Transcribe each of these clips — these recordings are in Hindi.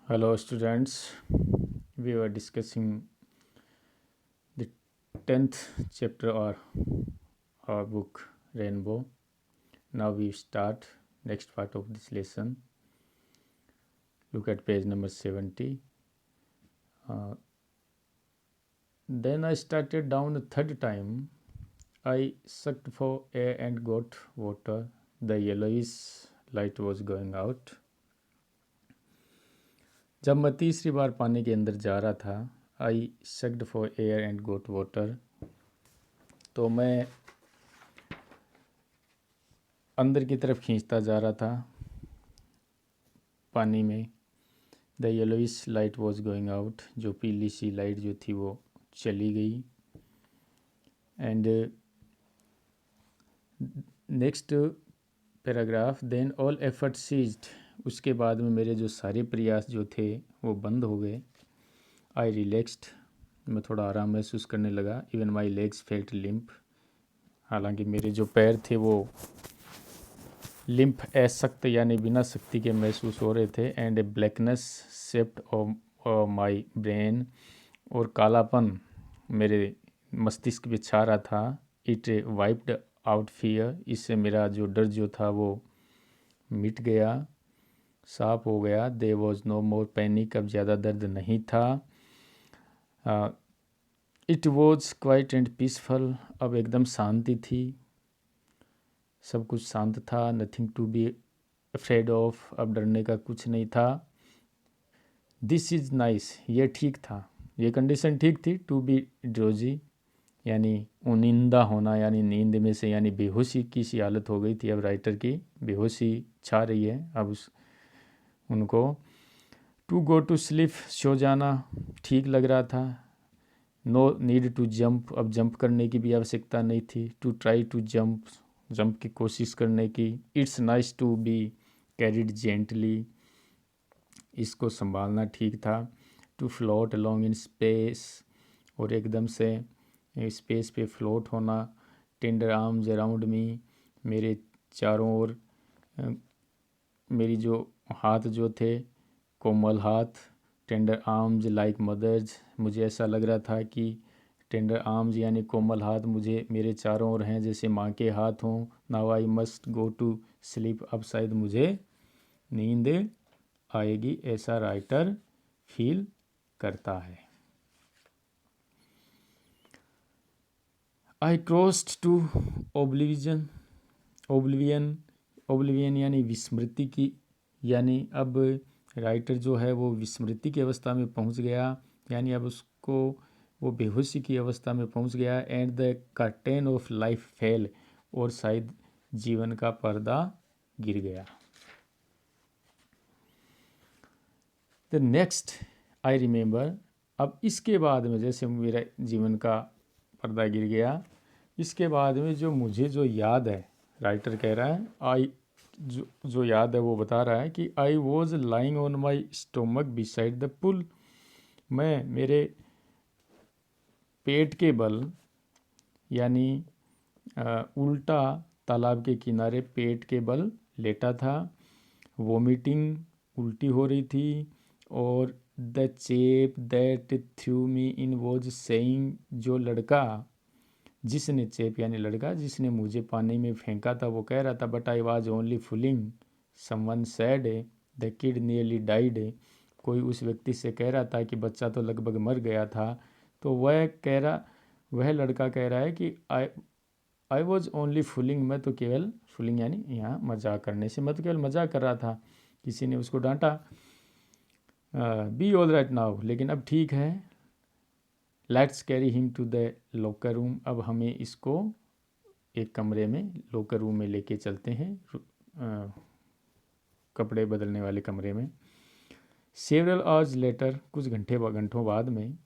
Hello, students. We were discussing the 10th chapter of our book Rainbow. Now we start next part of this lesson. Look at page number 70. Uh, then I started down the third time. I sucked for air and got water. The yellowish light was going out. जब मैं तीसरी बार पानी के अंदर जा रहा था, I sucked for air and got water, तो मैं अंदर की तरफ खींचता जा रहा था पानी में। The yellowish light was going out, जो पीली सी लाइट जो थी वो चली गई। And next paragraph, then all effort ceased, उसके बाद में मेरे जो सारे प्रयास जो थे वो बंद हो गए। आई रिलैक्स्ड, मैं थोड़ा आराम महसूस करने लगा। Even my legs felt limp, हालांकि मेरे जो पैर थे वो लिम्फ असक्त यानी बिना शक्ति के महसूस हो रहे थे। And a blackness swept of my brain, और कालापन मेरे मस्तिष्क पे छा रहा था। इट वाइप्ड आउट फियर, इससे मेरा जो डर जो था वो मिट गया, साफ हो गया। There was no more panic, अब ज़्यादा दर्द नहीं था। It was quiet and peaceful, अब एकदम शांति थी, सब कुछ शांत था। Nothing to be afraid of, अब डरने का कुछ नहीं था। दिस इज़ नाइस, ये ठीक था, ये कंडीशन ठीक थी। टू बी ड्रोजी यानी उनिंदा होना, यानी नींद में से, यानी बेहोशी की सी हालत हो गई थी। अब राइटर की बेहोशी छा रही है अब उनको। टू गो टू स्लीप, सो जाना ठीक लग रहा था। नो नीड टू जंप, अब जंप करने की भी आवश्यकता नहीं थी। To try to jump, jump की कोशिश करने की। It's nice to be carried gently, इसको संभालना ठीक था। To float along in space, और एकदम से स्पेस पे फ्लोट होना। टेंडर आर्म्स अराउंड मी, मेरे चारों ओर मेरी जो हाथ जो थे, कोमल हाथ। टेंडर आर्म्स लाइक मदर्स, मुझे ऐसा लग रहा था कि टेंडर आर्म्स यानी कोमल हाथ मुझे मेरे चारों ओर हैं, जैसे माँ के हाथ हों। Now I must go to sleep, अब शायद मुझे नींद आएगी, ऐसा राइटर फील करता है। आई क्रॉस्ड टू ओब्लिविजन, ओब्लिवियन यानी विस्मृति की, यानी अब राइटर जो है वो विस्मृति की अवस्था में पहुंच गया, यानी अब उसको वो बेहोशी की अवस्था में पहुंच गया। And the curtain of life fail, और शायद जीवन का पर्दा गिर गया। द नेक्स्ट आई रिमेंबर, अब इसके बाद में जैसे मेरा जीवन का पर्दा गिर गया, इसके बाद में जो मुझे जो याद है, राइटर कह रहा है आई जो याद है वो बता रहा है कि I was lying on my stomach beside the pool, मैं मेरे पेट के बल यानी उल्टा तालाब के किनारे पेट के बल लेटा था। वोमिटिंग, उल्टी हो रही थी। और the cheap that through me in was saying, जो लड़का जिसने, चेप यानी लड़का जिसने मुझे पानी में फेंका था, वो कह रहा था but I was only fooling someone sad the kid nearly died, कोई उस व्यक्ति से कह रहा था कि बच्चा तो लगभग मर गया था। तो वह लड़का कह रहा है कि आई वॉज ओनली फूलिंग, मैं तो केवल फूलिंग यानी यहाँ मजाक करने से, मैं तो केवल मजाक कर रहा था। किसी ने उसको डांटा। बी ऑल राइट नाउ, लेकिन अब ठीक है। Let's carry him to the locker room, अब हमें इसको एक कमरे में, लॉकर रूम में लेके चलते हैं, कपड़े बदलने वाले कमरे में। सेवरल आवर्स लेटर, कुछ घंटों बाद में।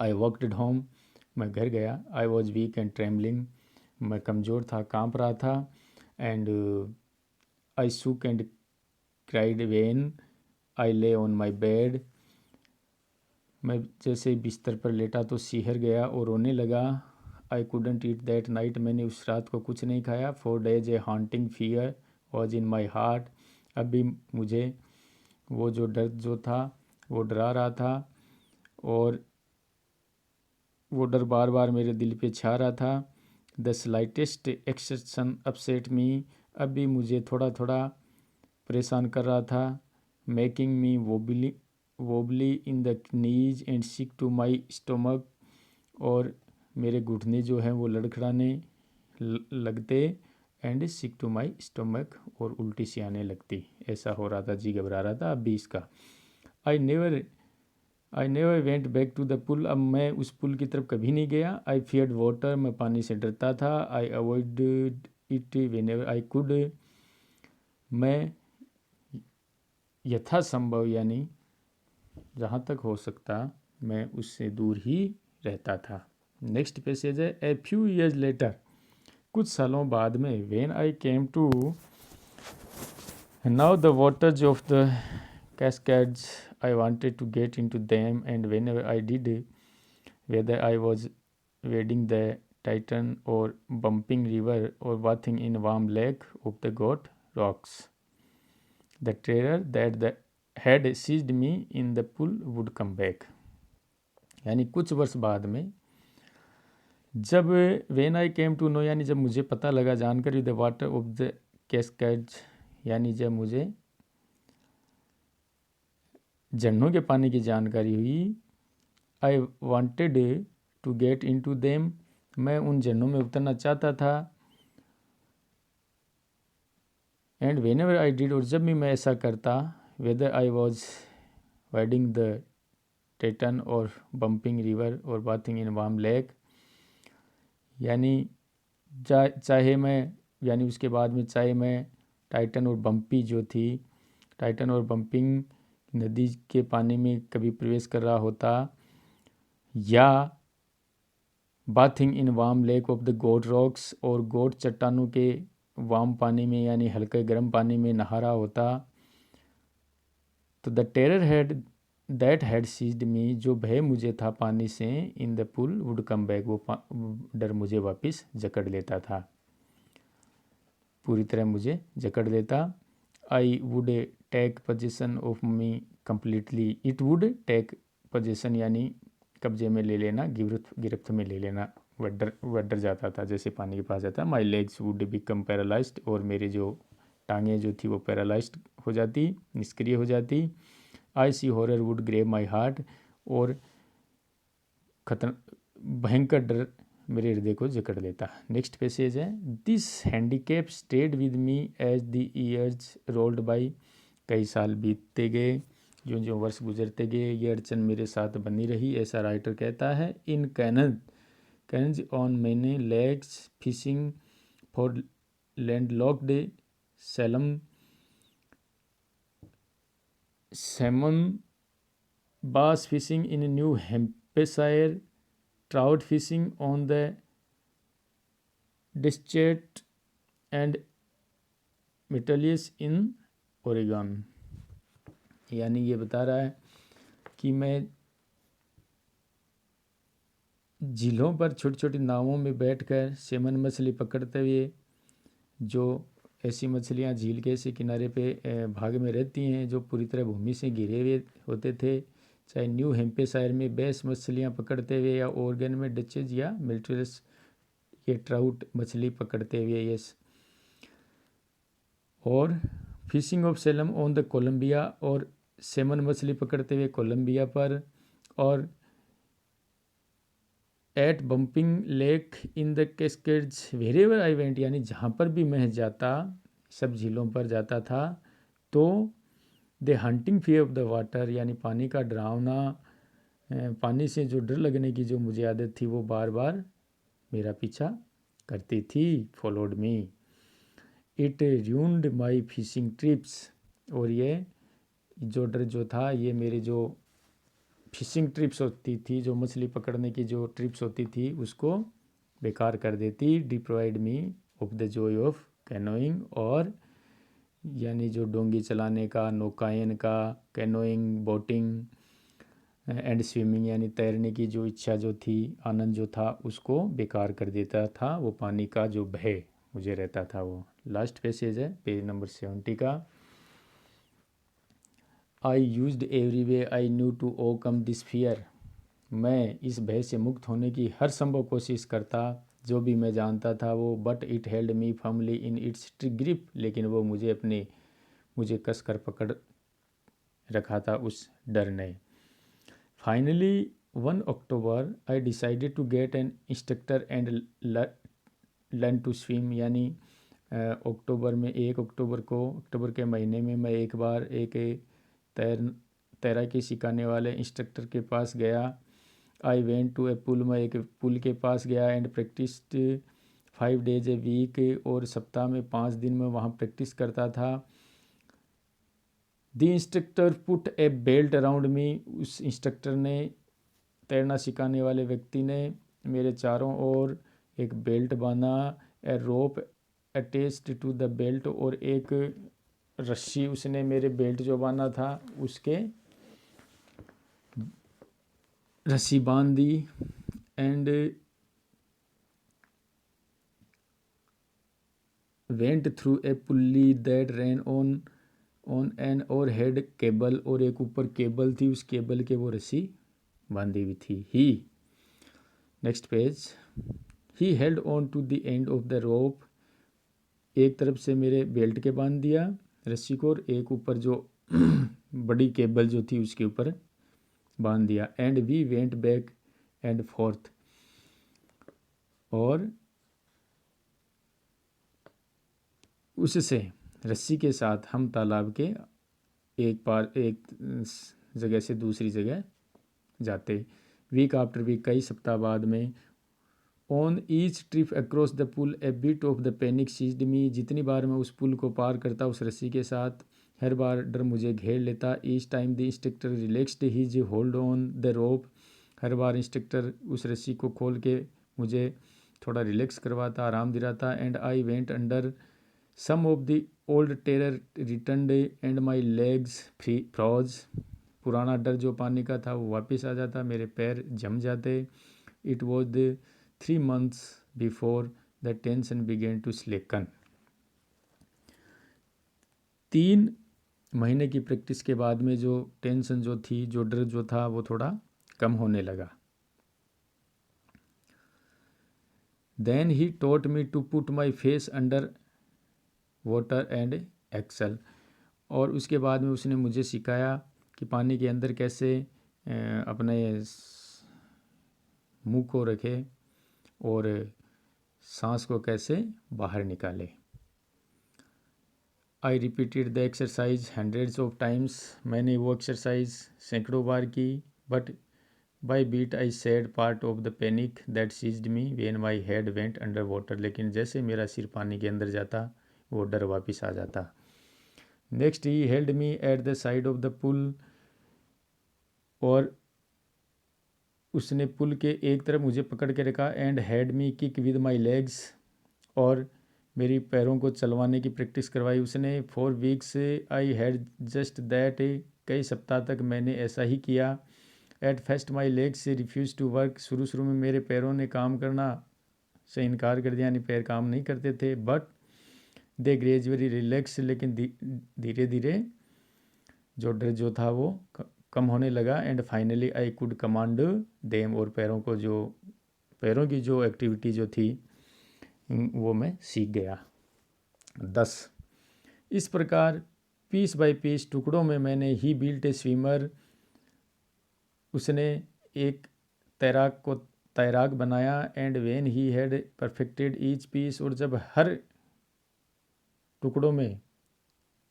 आई वॉकड होम, मैं घर गया। I was weak and trembling, मैं कमज़ोर था, कांप रहा था। एंड आई सुक एंड क्राइड वेन आई ले ऑन माई बेड, मैं जैसे बिस्तर पर लेटा तो सिहर गया और रोने लगा। I couldn't eat that night, मैंने उस रात को कुछ नहीं खाया। 4 days A haunting fear was in my heart, अब भी मुझे वो जो डर जो था वो डरा रहा था और वो डर बार बार मेरे दिल पे छा रहा था। The slightest exertion upset me, अब भी मुझे थोड़ा थोड़ा परेशान कर रहा था। Making me wobbly in the knees and sick to my stomach, और मेरे घुटने जो हैं वो लड़खड़ाने लगते। And sick to my stomach, और उल्टी सी आने लगती। ऐसा हो रहा था, जी घबरा रहा था अब भी इसका। I never went back to the pool, अब मैं उस पुल की तरफ कभी नहीं गया। आई फियर्ड वाटर, मैं पानी से डरता था। I avoid it whenever I could, मैं यथासंभव यानी जहाँ तक हो सकता मैं उससे दूर ही रहता था। नेक्स्ट पैसेज है, ए फ्यू ईयर्स लेटर, कुछ सालों बाद में, when I came to now the waters of the cascades, I wanted to get into them, and whenever I did, whether I was wading the Titan or bumping river or bathing in warm lake of the goat rocks, the terror that the had seized me in the pool would come back. यानी कुछ वर्ष बाद में, जब when I came to know, यानी जब मुझे पता लगा, जानकारी, the water of the cascades, यानी जब मुझे झरनों के पानी की जानकारी हुई। I wanted to get into them, मैं उन झरनों में उतरना चाहता था। And whenever I did, और जब भी मैं ऐसा करता, whether I was wading the Tieton or Bumping River or bathing in warm Lake, यानी चाहे मैं, यानी उसके बाद में चाहे मैं टाइटन और बम्पी जो थी, टाइटन और बम्पिंग नदी के पानी में कभी प्रवेश कर रहा होता, या bathing in warm lake of the goat rocks, और गोट चट्टानों के वार्म पानी में यानी हल्के गर्म पानी में नहा रहा होता, तो the terror had that had seized me, जो भय मुझे था पानी से, in the pool would come back, वो डर मुझे वापस जकड़ लेता था, पूरी तरह मुझे जकड़ लेता। I would take position of me completely, it would take position यानी कब्जे में ले लेना, गिरफ्त में ले लेना, वह डर जाता था जैसे पानी के पास जाता। My legs would become paralysed, और मेरी जो टांगें जो थी वो पैरालाइज्ड हो जाती, निष्क्रिय हो जाती। Icy horror would grip my heart, और भयंकर डर मेरे हृदय को जकड़ लेता। नेक्स्ट पैसेज है, this handicap stayed with me as the years rolled by, कई साल बीतते गए, जो जो वर्ष गुजरते गए ये अड़चन मेरे साथ बनी रही, ऐसा राइटर कहता है। In canoes on Maine lakes fishing for landlocked salmon bass fishing in New Hampshire, trout fishing on the Deschutes and Metalius in Oregon, यानी ये बता रहा है कि मैं झीलों पर छोटी छोटी नावों में बैठकर सेमन मछली पकड़ते हुए, जो ऐसी मछलियाँ झील के ऐसे किनारे पे भाग में रहती हैं जो पूरी तरह भूमि से घिरे हुए होते थे, चाहे न्यू हैम्पशायर में बेस मछलियाँ पकड़ते हुए, या ओरेगन में डचेज या मिल्ट्रेस ये ट्राउट मछली पकड़ते हुए, यस, और fishing of salmon on the Columbia, और सेमन मछली पकड़ते हुए कोलंबिया पर, और at Bumping Lake in the Cascades wherever I went, यानी जहाँ पर भी मैं जाता, सब झीलों पर जाता था, तो the hunting fear of the water, यानी पानी का डरावना, पानी से जो डर लगने की जो मुझे आदत थी वो बार बार मेरा पीछा करती थी, followed me. It ruined my fishing trips, और ये जो डर जो था ये मेरे जो फिशिंग ट्रिप्स होती थी, जो मछली पकड़ने की जो ट्रिप्स होती थी उसको बेकार कर देती। Deprived me of the Joy of canoeing, और यानी जो डोंगी चलाने का, नौकायन का, कैनोइंग, बोटिंग एंड स्विमिंग यानी तैरने की जो इच्छा जो थी, आनंद जो था, उसको बेकार कर देता था वो पानी का जो भय मुझे रहता था वो। लास्ट पैसेज है पेज नंबर 70 का। I used every way I knew to overcome this fear. मैं इस भय से मुक्त होने की हर संभव कोशिश करता, जो भी मैं जानता था वो। But it held me firmly in its grip. लेकिन वो मुझे कस कर पकड़ रखा था उस डर ने। Finally 1 October I decided to get an instructor and learn to swim. यानी अक्टूबर में 1 अक्टूबर को, अक्टूबर के महीने में मैं एक बार एक तैराकी सिखाने वाले इंस्ट्रक्टर के पास गया। I went to a pool. मैं एक पुल के पास गया and practised 5 days a week. और सप्ताह में 5 दिन में वहाँ प्रैक्टिस करता था। The instructor put A belt around me. उस इंस्ट्रक्टर ने, तैरना सिखाने वाले व्यक्ति ने मेरे चारों ओर एक बेल्ट बांधा। ए रोप अटैच्ड टू द बेल्ट। और एक रस्सी उसने मेरे बेल्ट जो बांधा था उसके रस्सी बांध दी। And went through a pulley that ran on an overhead cable. और एक ऊपर केबल थी, उस केबल के वो रस्सी बांधी हुई थी। He next page, he held on to the end of the rope. एक तरफ से मेरे बेल्ट के बांध दिया रस्सी को, और एक ऊपर जो बड़ी केबल जो थी उसके ऊपर बांध दिया। And we went back and forth. और उससे रस्सी के साथ हम तालाब के एक जगह से दूसरी जगह जाते। वीक आफ्टर वीक, कई सप्ताह बाद में, on each trip across the pool a bit of the panic seized me. जितनी बार मैं उस पुल को पार करता उस रस्सी के साथ, हर बार डर मुझे घेर लेता। Each time the instructor relaxed his hold on the rope. Her bar instructor उस रस्सी को खोल के मुझे थोड़ा रिलैक्स करवाता, आराम दिलाता। And I went under some of the old terror returned and my legs froze. पुराना डर जो पानी का था वो वापस आ जाता, मेरे पैर जम जाते। It was the 3 months before the tension began to slacken. 3 महीने की प्रैक्टिस के बाद में जो टेंशन जो थी, जो डर जो था, वो थोड़ा कम होने लगा। Then he taught me to put my face under water and exhale. और उसके बाद में उसने मुझे सिखाया कि पानी के अंदर कैसे अपने मुंह को रखे और सांस को कैसे बाहर निकाले। I repeated the exercise hundreds of times. मैंने वो एक्सरसाइज सैकड़ों बार की। But by bit I shed part of the panic that seized me when my head went under water. लेकिन जैसे मेरा सिर पानी के अंदर जाता वो डर वापस आ जाता। Next he held me at the side of the pool. और उसने पुल के एक तरफ मुझे पकड़ के रखा। And had me kick with my legs. और मेरी पैरों को चलवाने की प्रैक्टिस करवाई उसने। 4 weeks I had just that. कई सप्ताह तक मैंने ऐसा ही किया। At first my legs refuse to work. शुरू में मेरे पैरों ने काम करना से इनकार कर दिया, यानी पैर काम नहीं करते थे। But they gradually relax. लेकिन धीरे धीरे जो डर जो था वो कम होने लगा। And finally I could command them. और पैरों की जो एक्टिविटी जो थी वो मैं सीख गया। 10 इस प्रकार पीस बाय पीस, टुकड़ों में, मैंने ही बिल्ट ए स्विमर। उसने एक तैराक बनाया। And when he had perfected each piece. और जब हर टुकड़ों में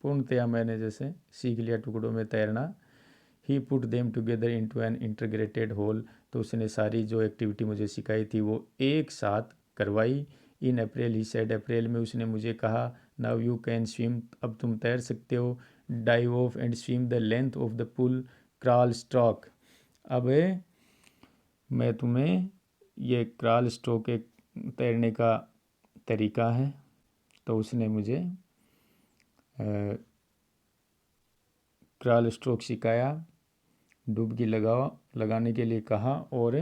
पूर्णतया मैंने जैसे सीख लिया टुकड़ों में तैरना, he put them together into an integrated whole. तो उसने सारी जो एक्टिविटी मुझे सिखाई थी वो एक साथ करवाई। इन अप्रैल ही सेड, अप्रैल में उसने मुझे कहा, नाउ यू कैन स्विम। अब तुम तैर सकते हो। Dive off and swim the length of the pool, crawl stroke. अब मैं तुम्हें ये क्रॉल स्ट्रोक एक तैरने का तरीका है। तो उसने मुझे क्रॉल स्ट्रोक सिखाया, डुबकी लगाने के लिए कहा और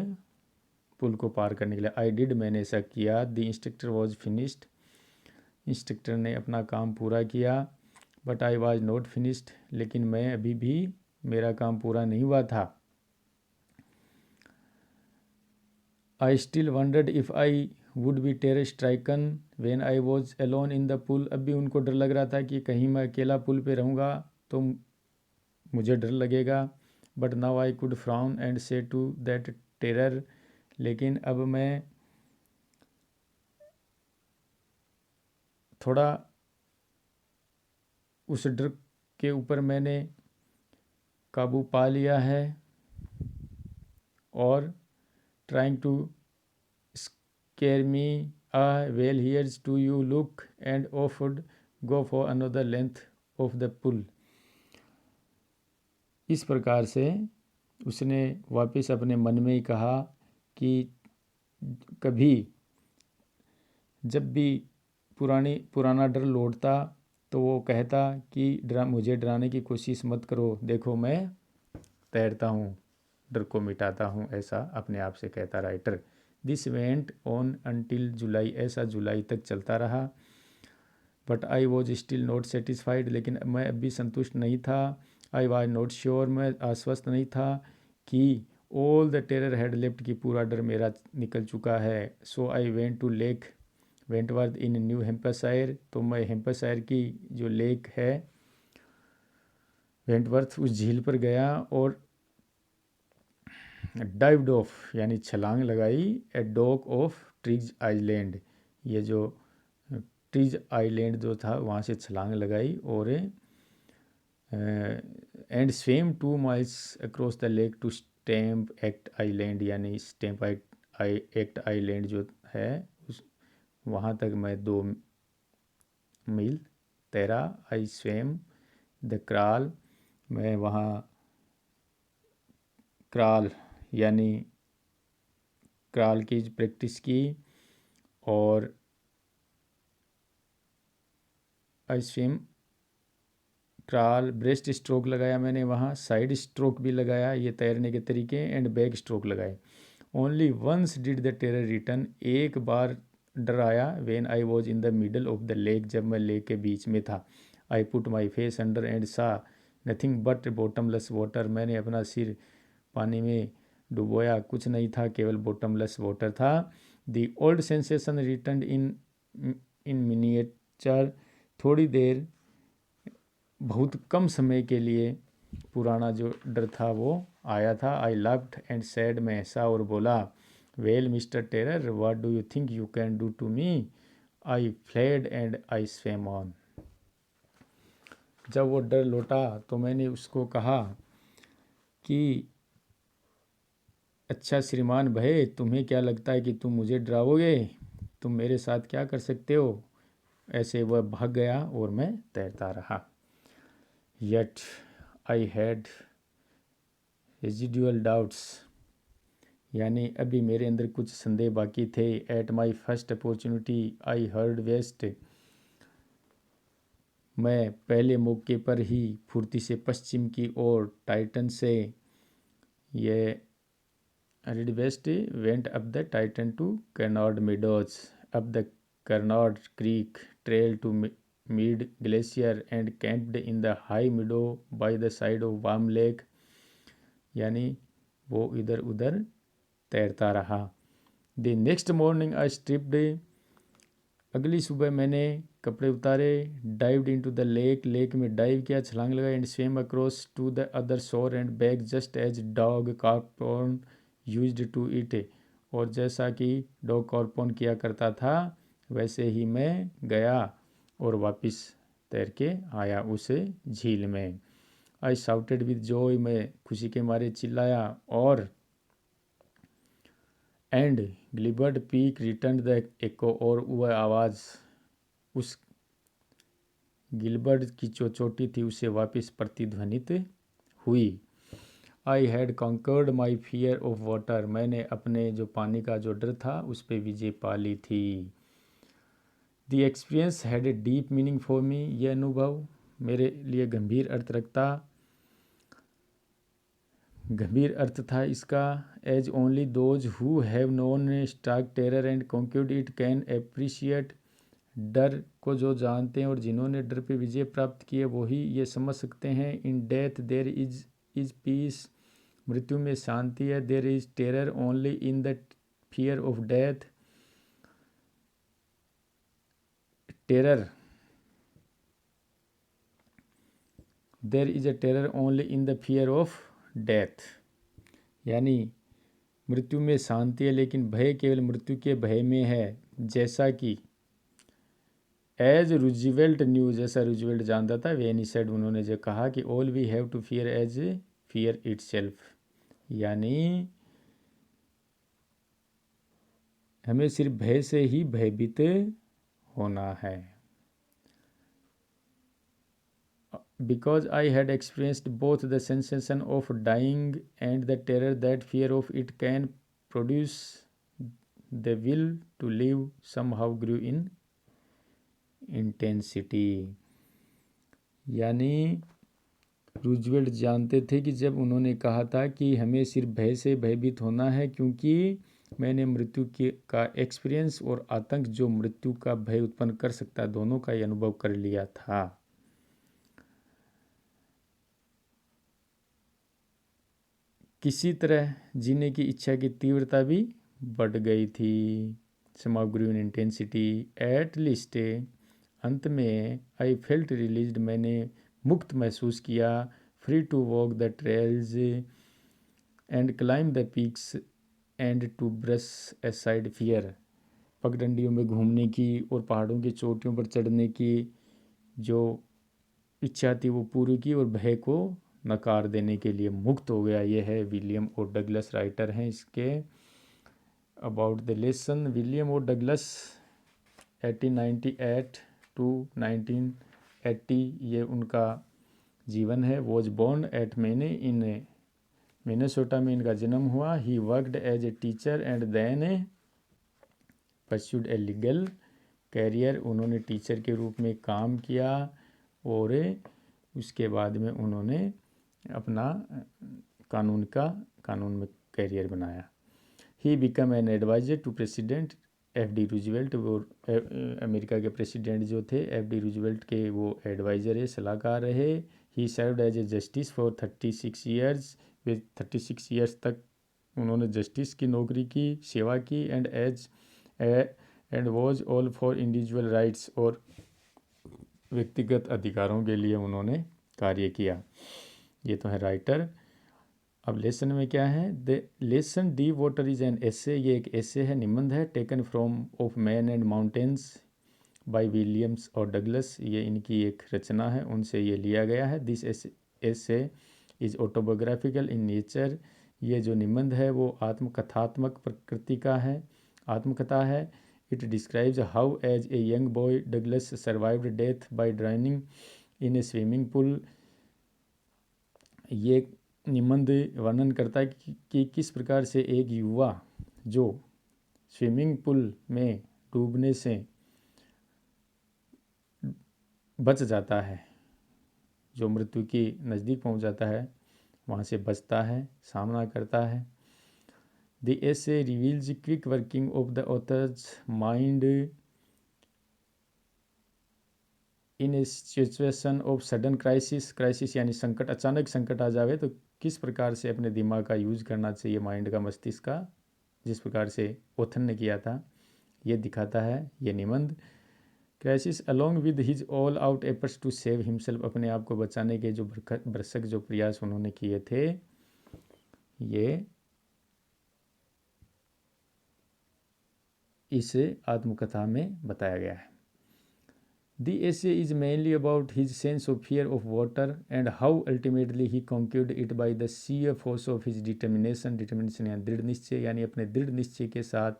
पुल को पार करने के लिए। आई डिड, मैंने ऐसा किया। The instructor was finished, instructor ने अपना काम पूरा किया। But I was not finished, लेकिन मैं अभी भी मेरा काम पूरा नहीं हुआ था। I still wondered if I would be terror stricken when I was alone in the pool. अब भी उनको डर लग रहा था कि कहीं मैं अकेला पुल पे रहूँगा तो मुझे डर लगेगा। But now I could frown and से टू दैट टेरर, लेकिन अब मैं थोड़ा उस डर के ऊपर मैंने काबू पा लिया है और trying to scare me well here's to you look and off I'd go for another length of the pool. इस प्रकार से उसने वापस अपने मन में ही कहा कि कभी जब भी पुराना डर लौटता तो वो कहता कि मुझे डराने की कोशिश मत करो, देखो मैं तैरता हूँ, डर को मिटाता हूँ, ऐसा अपने आप से कहता writer. This went on until July, ऐसा जुलाई तक चलता रहा। But I was still not satisfied, लेकिन मैं अब भी संतुष्ट नहीं था। आई वॉज नॉट श्योर, मैं आश्वस्त नहीं था कि all the terror had left, की पूरा डर मेरा निकल चुका है। So I went to Lake Wentworth in New Hampshire, तो मैं हेम्पशायर की जो लेक है वेंटवर्थ, उस झील पर गया और डाइव्ड ऑफ यानी छलांग लगाई ए डॉक ऑफ ट्रीज आइलैंड, ये जो ट्रीज आइलैंड जो था वहाँ से छलांग लगाई और and swim 2 miles across the lake to Stamp Act Island, यानी स्टैम्प एक्ट आइलैंड जो है उस वहाँ तक मैं 2 मील तैरा। आई स्विम द क्राल, मैं वहाँ क्राल यानी क्राल की प्रैक्टिस की और I swim crawl, breast stroke लगाया मैंने वहाँ, साइड स्ट्रोक भी लगाया, ये तैरने के तरीके, एंड बैक स्ट्रोक लगाए। Only once did the terror return, एक बार डर आया, when I was in the middle of the lake, जब मैं लेक के बीच में था। I put my face under and saw nothing but bottomless water, मैंने अपना सिर पानी में डुबोया, कुछ नहीं था, केवल बॉटमलेस वाटर था। The old sensation return in miniature, थोड़ी देर बहुत कम समय के लिए पुराना जो डर था वो आया था। आई लाफ्ड एंड सैड, मैं हंसा और बोला, well mister terror what do you think you can do to me. I fled and I swam on. जब वो डर लौटा तो मैंने उसको कहा कि अच्छा श्रीमान भय, तुम्हें क्या लगता है कि तुम मुझे डराओगे, तुम मेरे साथ क्या कर सकते हो। ऐसे वह भाग गया और मैं तैरता रहा। Yet I had residual doubts, यानी अभी मेरे अंदर कुछ संदेह बाकी थे। At my first opportunity I heard west, मैं पहले मौके पर ही फुर्ती से पश्चिम की ओर टाइटन से, ये herd west went up the Tieton to Conrad Meadows, up the Conrad creek trail to Meade glacier and camped in the high meadow by the side of Warm Lake, यानी वो इधर उधर तैरता रहा। The next morning I stripped, अगली सुबह मैंने कपड़े उतारे, dived into the lake, lake में डाइव किया, छलांग लगाई, and swim across to the other shore and back just as dog कॉर्पोन used to it, और जैसा कि डॉग कॉर्पोन किया करता था वैसे ही मैं गया और वापस तैर के आया उस झील में। आई शाउटेड विद जॉय, मैं खुशी के मारे चिल्लाया, और एंड ग्लिबर्ड पीक रिटर्न द एको, और वह आवाज़ उस गिलबर्ड की जो चोटी थी उसे वापस प्रतिध्वनित हुई। I had conquered my fear of water, मैंने अपने जो पानी का जो डर था उस पर विजय पा ली थी। The experience had a deep meaning for me, यह अनुभव मेरे लिए गंभीर अर्थ था इसका। As only those who have known stark terror and conquered it can appreciate, डर को जो जानते हैं और जिन्होंने डर पे विजय प्राप्त की है वही ये समझ सकते हैं। In death there is is peace, मृत्यु में शांति है। There is terror only in the fear of death, terror, there is a terror only in the fear of death, यानी मृत्यु में शांति है लेकिन भय केवल मृत्यु के भय में है। जैसा कि एज रूजवेल्ट न्यू, जैसा रूजवेल्ट जानता था, वेन ही सेड, उन्होंने जो कहा कि all we have to fear as fear itself, यानी हमें सिर्फ भय से ही भयभीत होना है। Because I had experienced both the sensation of dying and the terror that fear of it can produce, the will to live somehow grew in intensity, यानी रूजवेल्ट जानते थे कि जब उन्होंने कहा था कि हमें सिर्फ भय से भयभीत होना है, क्योंकि मैंने मृत्यु का एक्सपीरियंस और आतंक जो मृत्यु का भय उत्पन्न कर सकता है, दोनों का ही अनुभव कर लिया था। किसी तरह जीने की इच्छा की तीव्रता भी बढ़ गई थी। समाग्रीन इंटेंसिटी एट लिस्ट, अंत में आई फेल्ट रिलीज्ड, मैंने मुक्त महसूस किया। Free to walk the trails and climb the peaks and to brush aside fear, पगडंडियों में घूमने की और पहाड़ों की चोटियों पर चढ़ने की जो इच्छा थी वो पूरी की और भय को नकार देने के लिए मुक्त हो गया। ये है विलियम ओ डगलस, राइटर हैं इसके। About the lesson, William O Douglas 1898 to 1980 ये उनका जीवन है। वॉज बोर्न एट मेने इन मिनेसोटा में इनका जन्म हुआ। He worked as a teacher and then pursued a legal career, उन्होंने टीचर के रूप में काम किया और उसके बाद में उन्होंने अपना कानून में कैरियर बनाया। He became an advisor to President FD. Roosevelt, वो अमेरिका के प्रेसिडेंट जो थे एफ.डी. रूजवेल्ट के वो एडवाइज़र है, सलाहकार रहे। He served as a justice for 36 years, वे 36 ईयर्स तक उन्होंने जस्टिस की नौकरी की, सेवा की। And was all for individual rights, और व्यक्तिगत अधिकारों के लिए उन्होंने कार्य किया। ये तो है राइटर। अब लेसन में क्या है, the lesson deep water is an essay, ये एक एसे है, निबंध है। Taken from of man and mountains by Williams और डगलस, ये इनकी एक रचना है, उनसे ये लिया गया है। This essay is autobiographical in nature, ये जो निबंध है वो आत्मकथात्मक प्रकृति का है, आत्मकथा है। It describes how as a young boy Douglas survived death by drowning in a swimming pool, ये निबंध वर्णन करता है कि किस प्रकार से एक युवा जो स्विमिंग पूल में डूबने से बच जाता है, जो मृत्यु के नज़दीक पहुंच जाता है, वहाँ से बचता है, सामना करता है। The essay reveals quick working of the author's mind in A situation of sudden crisis यानी संकट, अचानक संकट आ जावे तो किस प्रकार से अपने दिमाग का यूज करना चाहिए, माइंड का, मस्तिष्क का, जिस प्रकार से ओथन ने किया था, ये दिखाता है ये निबंध। Crisis along with his all out efforts to save himself, अपने आप को बचाने के जो भरसक जो प्रयास उन्होंने किए थे, ये इस आत्मकथा में बताया गया है। The essay is mainly about his sense of fear of water and how ultimately he conquered it by the sheer force of his determination. Determination यानी दृढ़ निश्चय, यानी अपने दृढ़ निश्चय के साथ,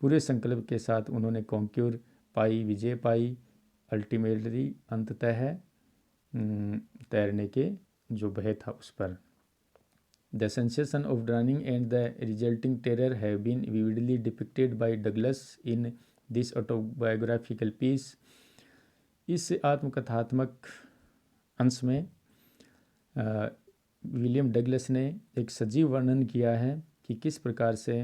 पूरे संकल्प के साथ उन्होंने कॉन्क्यूर पाई, विजय पाई। अल्टीमेटली अंततः है तैरने के जो भय था उस पर। The sensation of drowning and the resulting terror have been vividly depicted by Douglas in this autobiographical piece. इस आत्मकथात्मक अंश में विलियम डगलस ने एक सजीव वर्णन किया है कि किस प्रकार से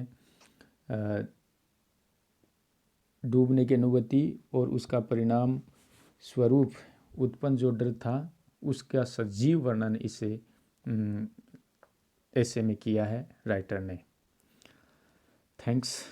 डूबने की अनुभूति और उसका परिणाम स्वरूप उत्पन्न जो डर था उसका सजीव वर्णन इस ऐसे में किया है राइटर ने। थैंक्स।